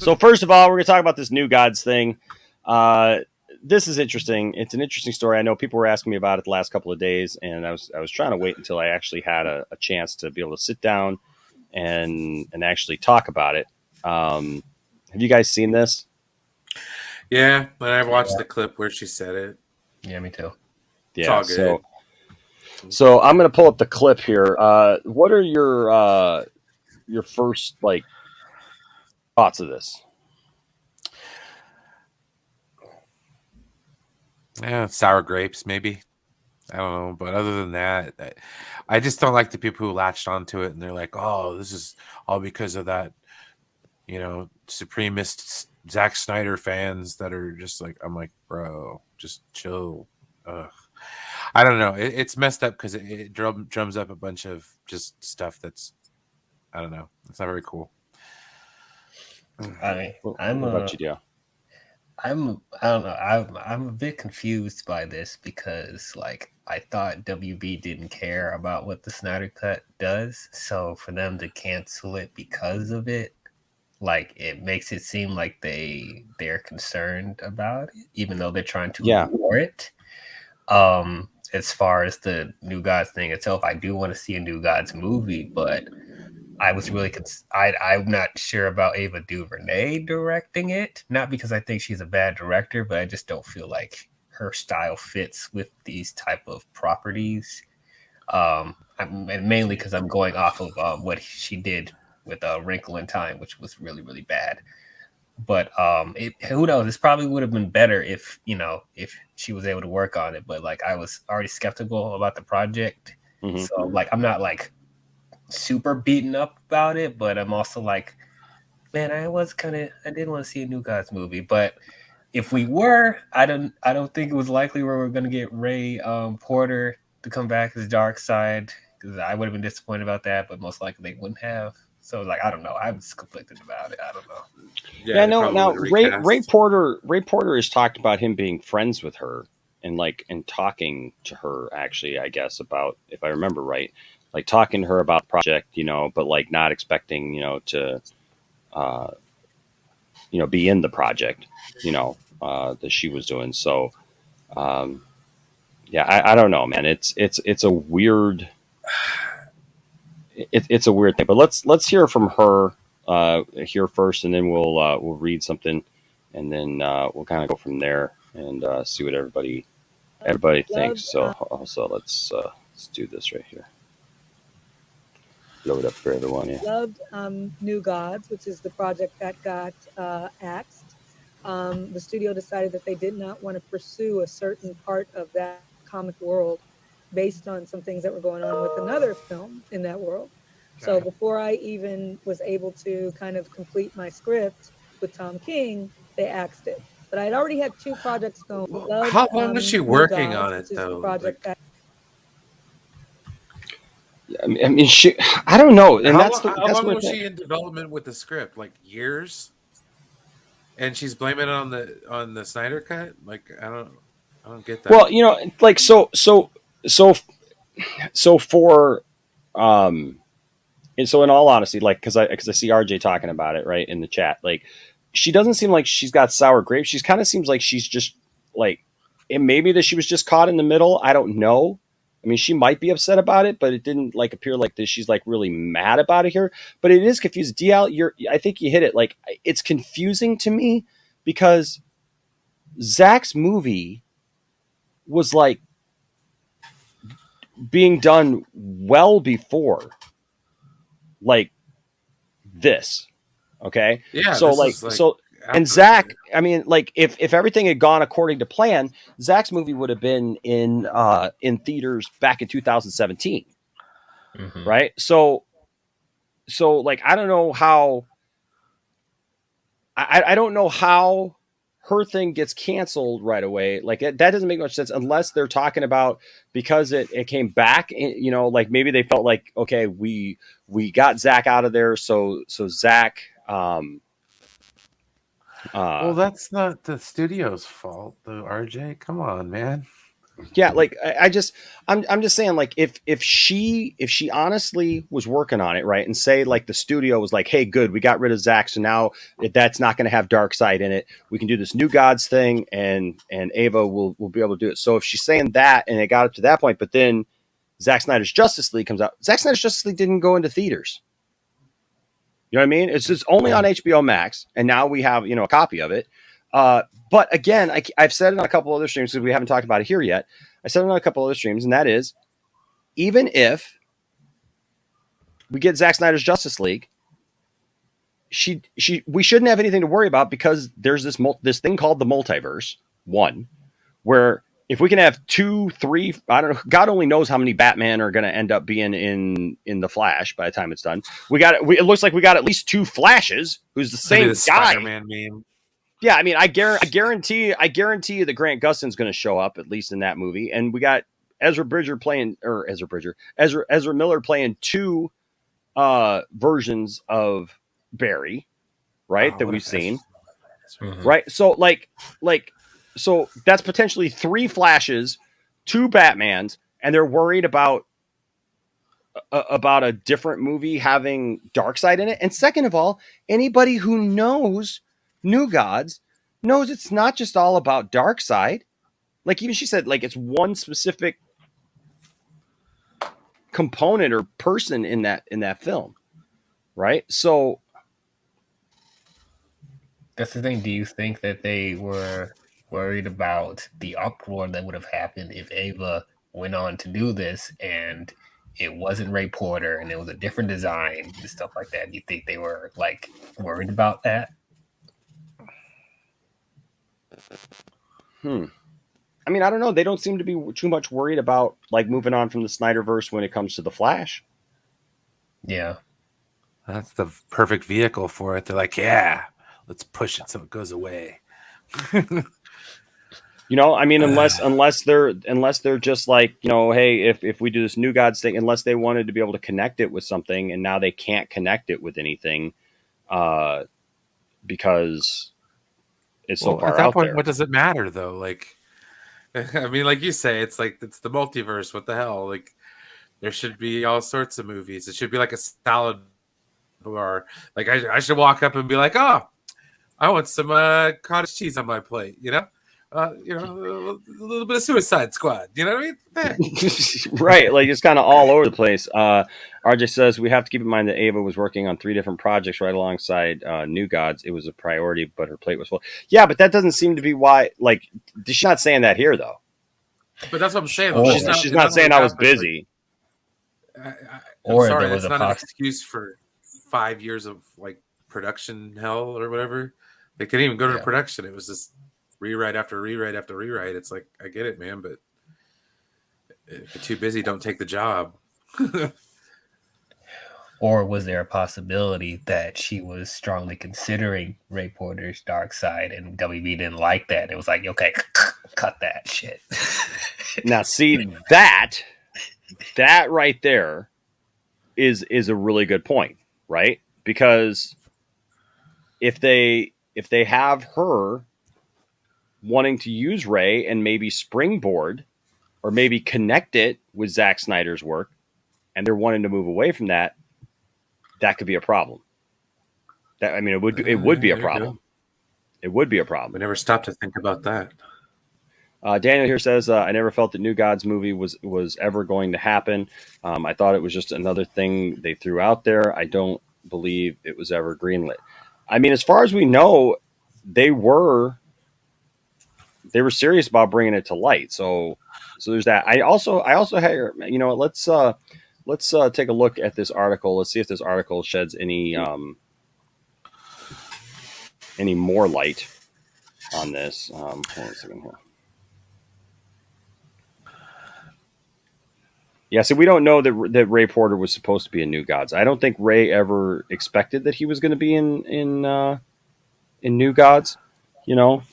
So first of all, we're going to talk about this New Gods thing. This is interesting. It's an interesting story. I know people were asking me about it the last couple of days, and I was trying to wait until I actually had a chance to be able to sit down and actually talk about it. Have you guys seen this? Yeah, but I watched the clip where she said it. Yeah, me too. It's Yeah. all good. So I'm going to pull up the clip here. What are your first like thoughts of this? Yeah, sour grapes, maybe. I don't know, but other than that, I just don't like the people who latched onto it and they're like, "Oh, this is all because of that," supremacist Zack Snyder fans that are just like, I'm like, bro, just chill. Ugh. I don't know. It's messed up because it drums up a bunch of just stuff that's, I don't know. It's not very cool. I mean, What about you, Dio? I don't know. I'm a bit confused by this because, like, I thought WB didn't care about what the Snyder Cut does, so for them to cancel it because of it, like, it makes it seem like they're concerned about it, even though they're trying to ignore it. As far as the New Gods thing itself, I do want to see a New Gods movie, but I was really I'm not sure about Ava Duvernay directing it. Not because I think she's a bad director, but I just don't feel like her style fits with these type of properties. And mainly because I'm going off of what she did with Wrinkle in Time, which was really really bad. But who knows? This probably would have been better if if she was able to work on it. But like I was already skeptical about the project, so like I'm not like super beaten up about it, but I'm also like, man, I did want to see a New Gods movie, but if we were, I don't think it was likely where we're gonna get Ray Porter to come back as Darkseid, because I would have been disappointed about that, but most likely they wouldn't have. So like I don't know, I was conflicted about it. I don't know. Yeah, no. Now Ray Porter has talked about him being friends with her and talking to her actually, I guess, about, if I remember right, like talking to her about the project, but like not expecting, to be in the project, that she was doing. So yeah, I don't know, man. It's a weird it's a weird thing. But let's hear from her here first, and then we'll read something, and then we'll kind of go from there and see what everybody thinks. So also let's do this right here. Load up for everyone. Yeah. Loved New Gods, which is the project that got axed. The studio decided that they did not want to pursue a certain part of that comic world based on some things that were going on with another film in that world. So before I even was able to kind of complete my script with Tom King, they axed it. But I'd already had two projects going. Loved, How long was she New working Gods, on it which is the though? project that I mean, I don't know, and How long was she in development with the script? Like years? And she's blaming it on the Snyder cut? Like I don't get that. Well, like so for and so in all honesty, like because I see RJ talking about it right in the chat, like she doesn't seem like she's got sour grapes. She's kind of seems like she's just like, it may be that she was just caught in the middle. I don't know. I mean, she might be upset about it, but it didn't like appear like this. She's like really mad about it here, but it is confusing. DL, I think you hit it. Like it's confusing to me because Zack's movie was like being done well before like this. Okay. Yeah. So and Zack, I mean, like if everything had gone according to plan, Zack's movie would have been in theaters back in 2017. Right. So like I don't know how I don't know how her thing gets canceled right away. Like that doesn't make much sense unless they're talking about because it came back, like maybe they felt like, okay, we got Zack out of there. So Zack, well, that's not the studio's fault though, RJ. Come on, man. Yeah, like I'm just saying, like if she honestly was working on it, right, and say like the studio was like, hey, good, we got rid of Zack, so now that's not going to have Dark Side in it. We can do this New Gods thing, and Ava will be able to do it. So if she's saying that, and it got up to that point, but then Zack Snyder's Justice League comes out. Zack Snyder's Justice League didn't go into theaters. You know what I mean? It's just only on HBO Max, and now we have a copy of it. But again, I've said it on a couple other streams because we haven't talked about it here yet. I said it on a couple other streams, and that is, even if we get Zack Snyder's Justice League, we shouldn't have anything to worry about because there's this thing called the multiverse. One, where if we can have 2, 3, I don't know, God only knows how many Batman are going to end up being in the Flash by the time it's done. It looks like we got at least 2 Flashes, who's the same guy. Spider-Man meme. Yeah, I mean, I guarantee you that Grant Gustin's going to show up at least in that movie, and we got Ezra Miller playing 2 versions of Barry, right? That we've seen, right? So so that's potentially 3 Flashes, 2 Batmans, and they're worried about a different movie having Darkseid in it. And second of all, anybody who knows New Gods knows it's not just all about Darkseid. Like even she said, like it's one specific component or person in that film, right? So that's the thing. Do you think that they were worried about the uproar that would have happened if Ava went on to do this and it wasn't Ray Porter and it was a different design and stuff like that? Do you think they were like worried about that? I mean, I don't know. They don't seem to be too much worried about like moving on from the Snyderverse when it comes to the Flash. Yeah. That's the perfect vehicle for it. They're like, yeah, let's push it so it goes away. I mean, unless they're just like, hey, if we do this New Gods thing, unless they wanted to be able to connect it with something, and now they can't connect it with anything, because it's so far at that out point, there. What does it matter though? Like, I mean, like you say, it's like it's the multiverse. What the hell? Like, there should be all sorts of movies. It should be like a salad bar. Like, I should walk up and be like, oh, I want some cottage cheese on my plate. A little bit of Suicide Squad. You know what I mean? Right. Like it's kind of all over the place. RJ says we have to keep in mind that Ava was working on 3 different projects right alongside New Gods. It was a priority, but her plate was full. Yeah, but that doesn't seem to be why. Like, she's not saying that here, though. But that's what I'm saying. She's not saying I was busy. I'm Or sorry, there was it's not an excuse for 5 years of like production hell or whatever. They couldn't even go to production. It was just rewrite after rewrite after rewrite. It's like, I get it, man, but if you're too busy, don't take the job. Or was there a possibility that she was strongly considering Ray Porter's Dark Side and WB didn't like that? It was like, okay, cut that shit. Now, see, that right there is a really good point, right? Because if they have her wanting to use Ray and maybe springboard or maybe connect it with Zack Snyder's work, and they're wanting to move away from that, that could be a problem. It would be a problem. It would be a problem. We never stopped to think about that. Daniel here says, I never felt that New Gods movie was ever going to happen. I thought it was just another thing they threw out there. I don't believe it was ever greenlit. I mean, as far as we know, they were serious about bringing it to light. So there's that. I also had, let's take a look at this article. Let's see if this article sheds any more light on this. Hold on a second here. Yeah, so we don't know that Ray Porter was supposed to be in New Gods. I don't think Ray ever expected that he was going to be in New Gods. So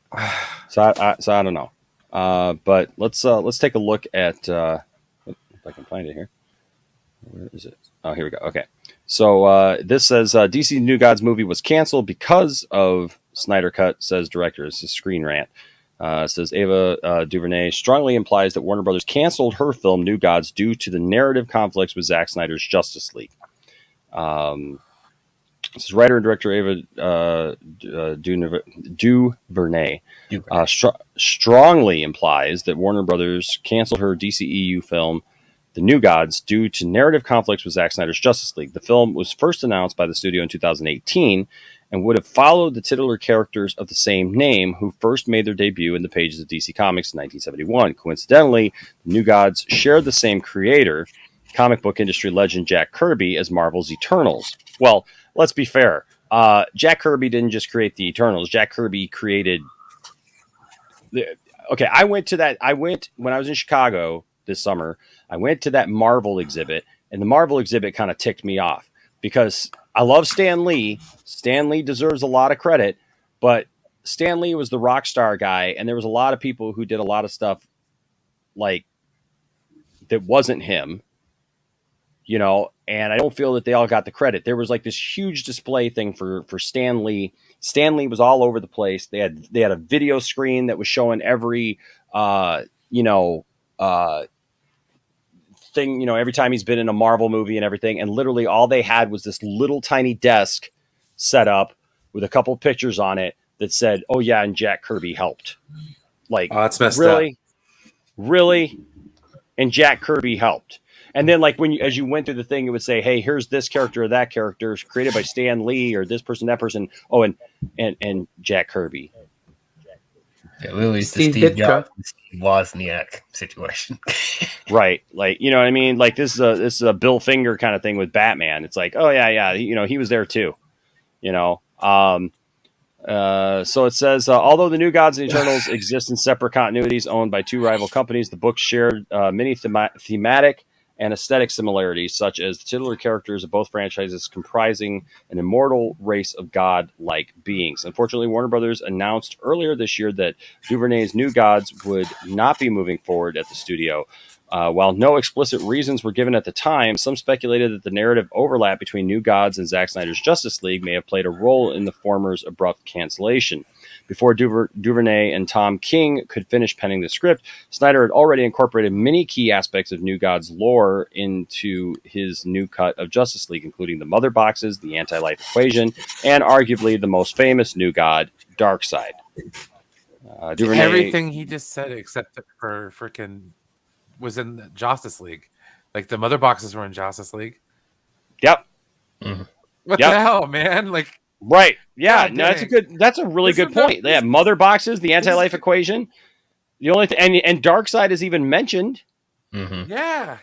I don't know. But let's take a look at if I can find it here. Where is it? Oh, here we go. Okay. So this says DC New Gods movie was canceled because of Snyder Cut, says director. It's a Screen Rant. It says Ava Duvernay strongly implies that Warner Brothers canceled her film New Gods due to the narrative conflicts with Zack Snyder's Justice League. This is writer and director Ava Duvernay strongly implies that Warner Brothers canceled her DCEU film The New Gods due to narrative conflicts with Zack Snyder's Justice League. The film was first announced by the studio in 2018 and would have followed the titular characters of the same name who first made their debut in the pages of DC Comics in 1971. Coincidentally, The New Gods shared the same creator, comic book industry legend Jack Kirby, as Marvel's Eternals. Well, let's be fair. Jack Kirby didn't just create the Eternals. Jack Kirby created... I went when I was in Chicago this summer. I went to that Marvel exhibit, and the Marvel exhibit kind of ticked me off because I love Stan Lee. Stan Lee deserves a lot of credit, but Stan Lee was the rock star guy, and there was a lot of people who did a lot of stuff like that wasn't him, and I don't feel that they all got the credit. There was like this huge display thing for Stan Lee. Stan Lee was all over the place. They had a video screen that was showing every thing, every time he's been in a Marvel movie and everything. And literally all they had was this little tiny desk set up with a couple of pictures on it that said, "Oh yeah, and Jack Kirby helped." Like, oh, that's messed up. Really? And Jack Kirby helped. And then, like, as you went through the thing, it would say, "Hey, here's this character or that character created by Stan Lee or this person, that person." Oh, and Jack Kirby. Yeah, literally, it's the Steve Jobs, Steve Wozniak situation. Right. Like, you know what I mean? Like, this is a Bill Finger kind of thing with Batman. It's like, oh yeah. He was there too, So it says, although the New Gods and Eternals exist in separate continuities owned by two rival companies, the books shared many thematic and aesthetic similarities, such as the titular characters of both franchises comprising an immortal race of god-like beings. Unfortunately, Warner Brothers announced earlier this year that Duvernay's New Gods would not be moving forward at the studio. While no explicit reasons were given at the time, some speculated that the narrative overlap between New Gods and Zack Snyder's Justice League may have played a role in the former's abrupt cancellation. Before Duvernay and Tom King could finish penning the script, Snyder had already incorporated many key aspects of New Gods lore into his new cut of Justice League, including the Mother Boxes, the Anti-Life Equation, and arguably the most famous New God, Darkseid. Duvernay, everything he just said except for freaking was in the Justice League. Like, the Mother Boxes were in Justice League. Yep. Mm-hmm. What the hell, man? Like, right. Yeah. No, that's a really good point. They have Mother Boxes, the Anti-Life Equation. The only thing, and Darkseid is even mentioned. Mm-hmm. Yeah.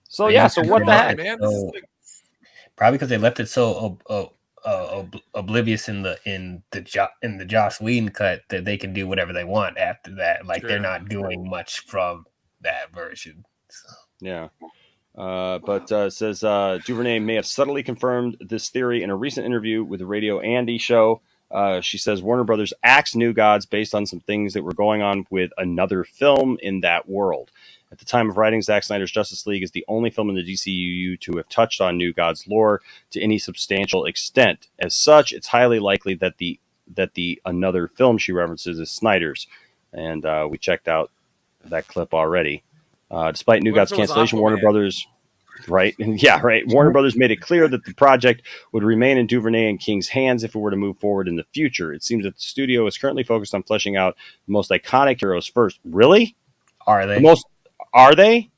So what the heck, man? Probably because they left it so oblivious in the Joss Whedon cut that they can do whatever they want after that. Like, they're not doing much from that version. So. Yeah. But it says Duvernay may have subtly confirmed this theory in a recent interview with the Radio Andy show. She says Warner Brothers axed New Gods based on some things that were going on with another film in that world. At the time of writing, Zack Snyder's Justice League is the only film in the DCEU to have touched on New Gods lore to any substantial extent. As such, it's highly likely that the another film she references is Snyder's. And we checked out that clip already. Despite New Gods cancellation, Warner Brothers, right? Yeah, right. Warner Brothers made it clear that the project would remain in Duvernay and King's hands if it were to move forward in the future. It seems that the studio is currently focused on fleshing out the most iconic heroes first. Really? Are they? Are they?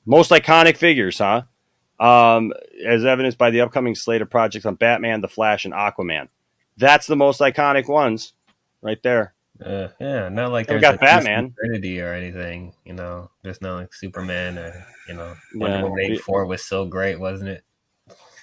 Most iconic figures, huh? As evidenced by the upcoming slate of projects on Batman, The Flash, and Aquaman. That's the most iconic ones right there. Yeah, not like there's got Batman Trinity or anything, There's not like Superman or Wonder Woman 84 was so great, wasn't it?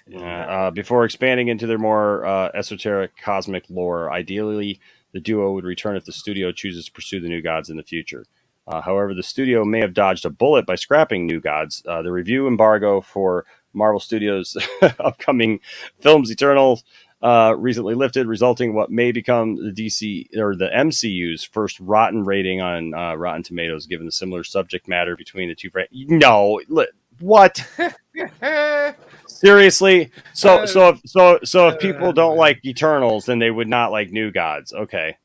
Yeah. Before expanding into their more esoteric cosmic lore, ideally the duo would return if the studio chooses to pursue the New Gods in the future. However, the studio may have dodged a bullet by scrapping New Gods. The review embargo for Marvel Studios' upcoming films Eternals recently lifted, resulting in what may become the DC or the MCU's first rotten rating on Rotten Tomatoes, given the similar subject matter between the two. No, what? Seriously? So if people don't like Eternals, then they would not like New Gods. Okay.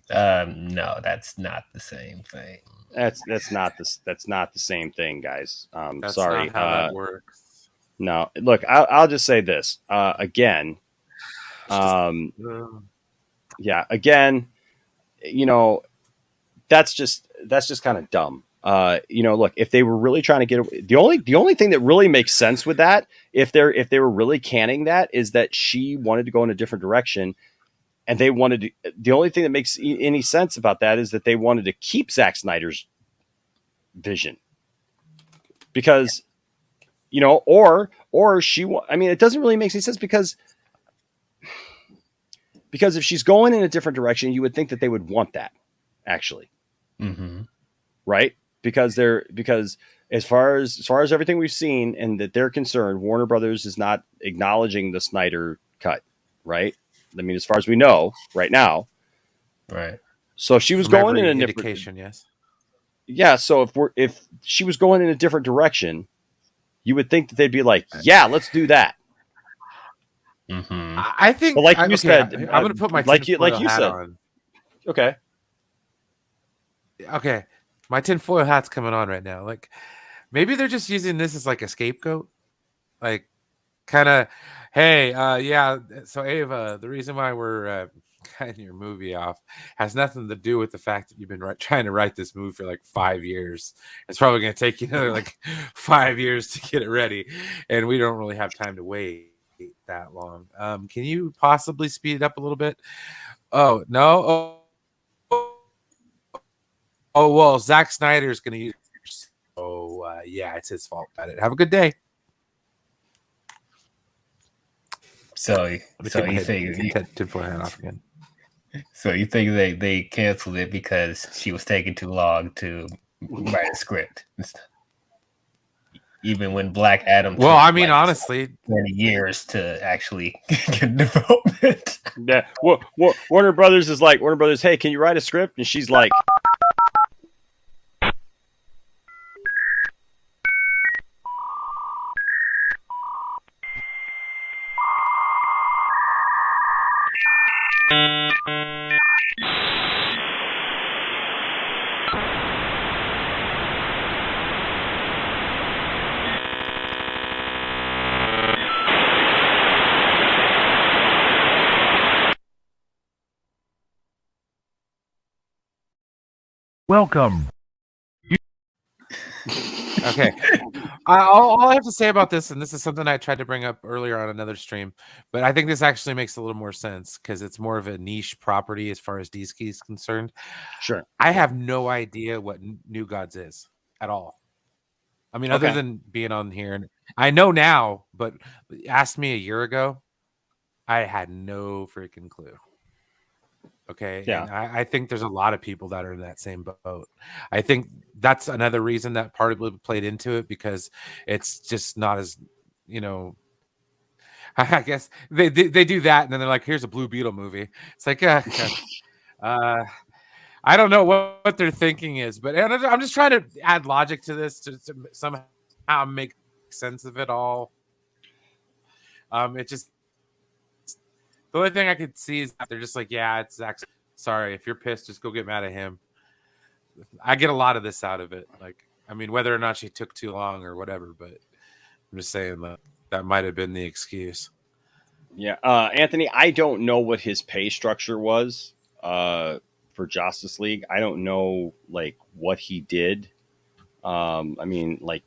No, that's not the same thing. That's not the same thing, guys. That's Sorry. not how that works. No, look, I'll just say this again. Ugh. Yeah, again, you know, that's just kind of dumb. Look, if they were really trying to get the only thing that really makes sense with that, if they were really canning that, is that she wanted to go in a different direction, and they wanted to, the only thing that makes any sense about that is that they wanted to keep Zack Snyder's vision, because or I mean, it doesn't really make any sense, because if she's going in a different direction, you would think that they would want that, actually. Mm-hmm. Right? Because as far as everything we've seen and that they're concerned, Warner Brothers is not acknowledging the Snyder cut, right? I mean, as far as we know right now. Right. So if she was From going every in a different, indication, yes. yeah. So if she was going in a different direction, you would think that they'd be like, yeah, let's do that. Mm-hmm. I think, But like you okay, said, I'm going to put my like tinfoil you hat said, on. okay, Okay, my tinfoil hat's coming on right now. Like, maybe they're just using this as like a scapegoat. Like, kind of, hey, yeah. So Ava, the reason why we're cutting your movie off has nothing to do with the fact that you've been trying to write this movie for like 5 years. It's probably going to take you another like 5 years to get it ready, and we don't really have time to wait that long. Can you possibly speed it up a little bit? Oh no. Oh well, Zack Snyder is going to use. Oh yeah, it's his fault. Got it. Have a good day. So Take you think tinfoil hat off again. so you think they canceled it because she was taking too long to write a script, even when Black Adam. Well, took, I mean, like, honestly, 20 years to actually get development. yeah. Warner Brothers is like, Warner Brothers, hey, can you write a script? And she's like, Welcome. okay. All I have to say about this, and this is something I tried to bring up earlier on another stream, but I think this actually makes a little more sense because it's more of a niche property as far as DC is concerned. sure. I have no idea what New Gods is at all. I mean, other Okay. than being on here, and I know now, but asked me a year ago, I had no freaking clue. Okay. Yeah. And I think there's a lot of people that are in that same boat. I think that's another reason that part of it played into it, because it's just not as, I guess they do that. And then they're like, here's a Blue Beetle movie. It's like, I don't know what their thinking is, but I'm just trying to add logic to this to somehow make sense of it all. It just, the only thing I could see is that they're just like, yeah, it's Zack. Sorry, if you're pissed, just go get mad at him. I get a lot of this out of it. Like, I mean, whether or not she took too long or whatever, but I'm just saying that might have been the excuse. Yeah. Anthony, I don't know what his pay structure was for Justice League. I don't know, like, what he did. I mean, like,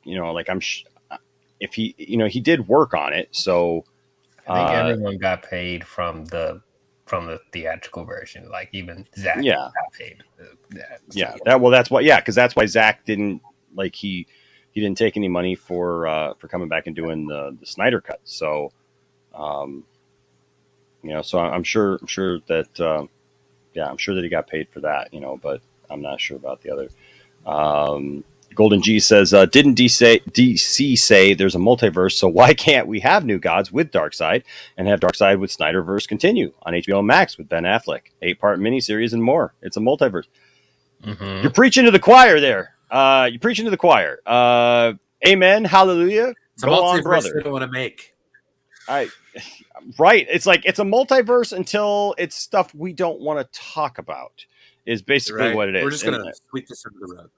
if he did work on it. So I think everyone got paid from the theatrical version. Like, even Zack got paid. Yeah. That's why. Yeah, because that's why Zack didn't, like, he didn't take any money for coming back and doing the Snyder cut. So, so I'm sure that I'm sure that he got paid for that. But I'm not sure about the other. Golden G says, didn't DC say there's a multiverse, so why can't we have New Gods with Darkseid and have Darkseid with Snyderverse continue on HBO Max with Ben Affleck? 8-part miniseries and more. It's a multiverse. Mm-hmm. You're preaching to the choir there. You're preaching to the choir. Amen. Hallelujah. It's Go on, brother. They don't want to make. Right. It's like, it's a multiverse until it's stuff we don't want to talk about. is basically Right. what it is. We're just And, gonna sweep this under the rug.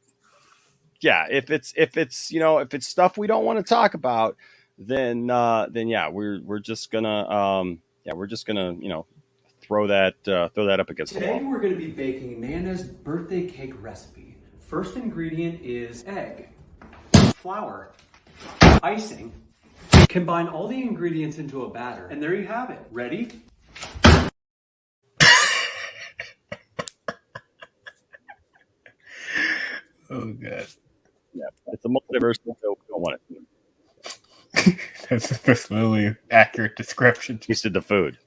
yeah, if it's if it's stuff we don't want to talk about, then yeah, we're just gonna throw that up against the Today wall. we're going to be baking Nana's birthday cake recipe. First ingredient is egg, flour, icing. Combine all the ingredients into a batter, and there you have it. Ready? Oh god. Yeah, it's a multiverse, so we don't want it. That's literally accurate description. Tasted the food.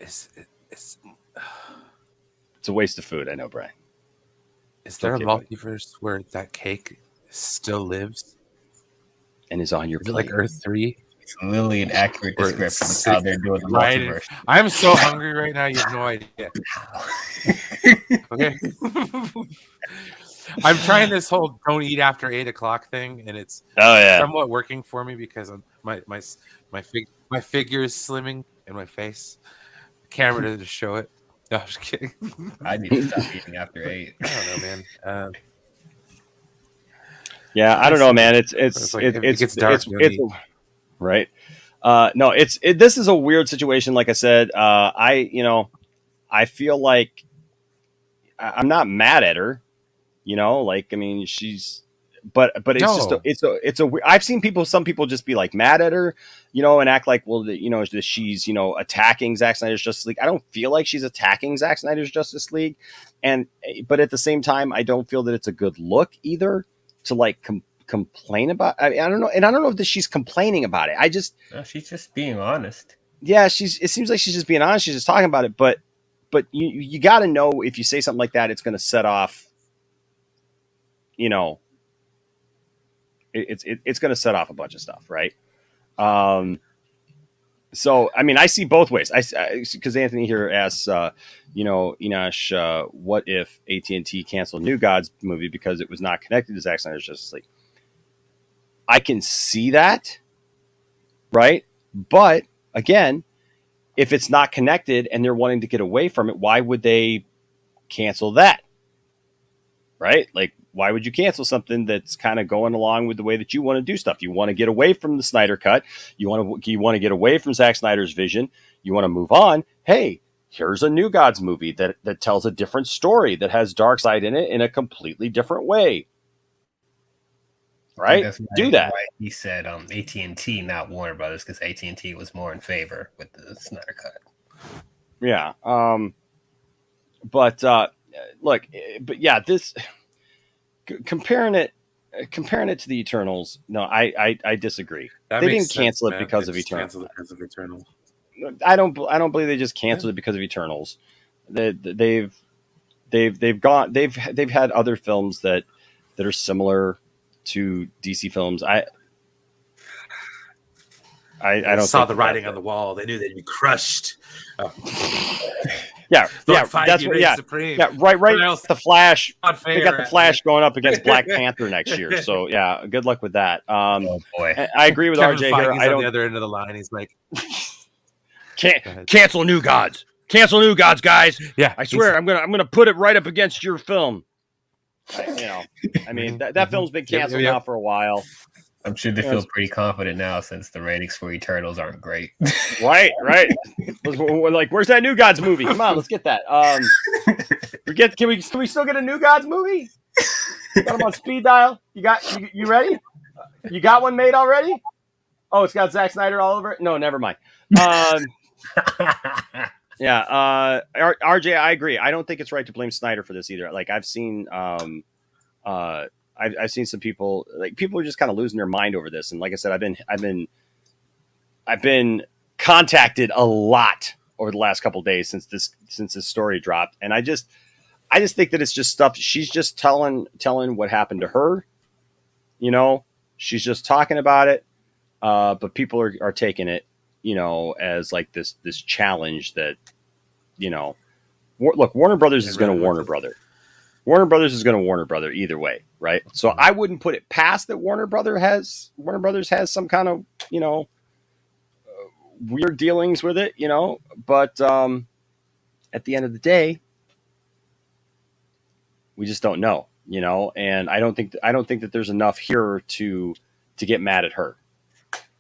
Is It's a waste of food. I know, Brian. there Okay, a buddy. multiverse where that cake still lives? And is on your Is it plate. like Earth 3? It's literally an accurate Where description of it's how they're doing the right? multiverse. I'm so hungry right now. You have no idea. Okay. I'm trying this whole don't eat after 8 o'clock thing, and it's Oh yeah. somewhat working for me because my figure is slimming in my face. The camera doesn't show it. No, I'm just kidding. I need to stop eating after 8. I don't know, man. Yeah, I don't know, man. It's like, it gets dark, it's right. No, this is a weird situation. Like I said, I feel like I'm not mad at her. Like, I mean, but it's just No. it's a I've seen some people just be like mad at her, and act like, well, that she's attacking Zack Snyder's Justice League. I don't feel like she's attacking Zack Snyder's Justice League, but at the same time, I don't feel that it's a good look either to like complain about. I don't know, and I don't know if she's complaining about it. No, she's just being honest. Yeah, it seems like she's just being honest. She's just talking about it, but you got to know if you say something like that, it's going to set off. It's going to set off a bunch of stuff, right? So I mean, I see both ways. Because Anthony here asks, Enosh, what if AT&T canceled New Gods movie because it was not connected to Zack Snyder's Justice League? I can see that, right? But again, if it's not connected and they're wanting to get away from it, why would they cancel that? Right? Like, why would you cancel something that's kind of going along with the way that you want to do stuff? You want to get away from the Snyder cut. You want to get away from Zack Snyder's vision. You want to move on. Hey, here's a New Gods movie that tells a different story, that has Darkseid in it in a completely different way. Right? Do that. Right. He said AT&T, not Warner Brothers, because AT&T was more in favor with the Snyder cut. Yeah. But look, but yeah, this comparing it to the Eternals, no, I disagree. They didn't cancel it because of Eternals. I don't believe they just canceled it because of Eternals. They've had other films that are similar to DC films. I don't saw the writing on the wall. They knew they'd be crushed. Oh. Yeah, that's what. Yeah, supreme. Yeah, right. The Flash. They got the Flash going up against Black Panther next year. So yeah, good luck with that. Oh boy, I agree with Kevin RJ Feige's here. I don't. On the other end of the line, he's like, cancel New Gods. Cancel New Gods, guys. Yeah, I swear, I'm gonna put it right up against your film. I mean that film's been canceled now for a while. I'm sure they feel pretty confident now since the ratings for Eternals aren't great. Right. We're like, where's that New Gods movie? Come on, let's get that. Can we still get a New Gods movie? Got them on speed dial. You ready? You got one made already? Oh, it's got Zack Snyder all over it. No, never mind. Yeah. RJ, I agree. I don't think it's right to blame Snyder for this either. Like I've seen, I've seen some people, like people are just kind of losing their mind over this. And like I said, I've been contacted a lot over the last couple of days since this story dropped. And I just think that it's just stuff. She's just telling what happened to her. She's just talking about it. But people are taking it, as like this challenge that, look, Warner Brothers is going to Warner Brother. Warner Brothers is going to Warner Brother either way, right? So I wouldn't put it past that Warner Brothers has some kind of, weird dealings with it, but at the end of the day, We just don't know, you know. And I don't think that there's enough here to get mad at her.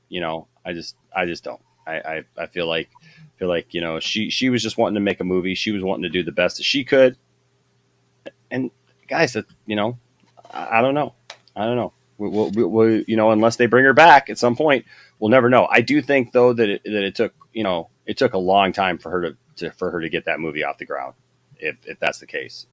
You know, I just don't. I feel like, you know, she was just wanting to make a movie. She was wanting to do the best that she could. And guys, that, you know, I don't know. I don't know. You know, unless they bring her back at some point, we'll never know. I do think though that it took, you know, it took a long time for her to for her to get that movie off the ground. If that's the case,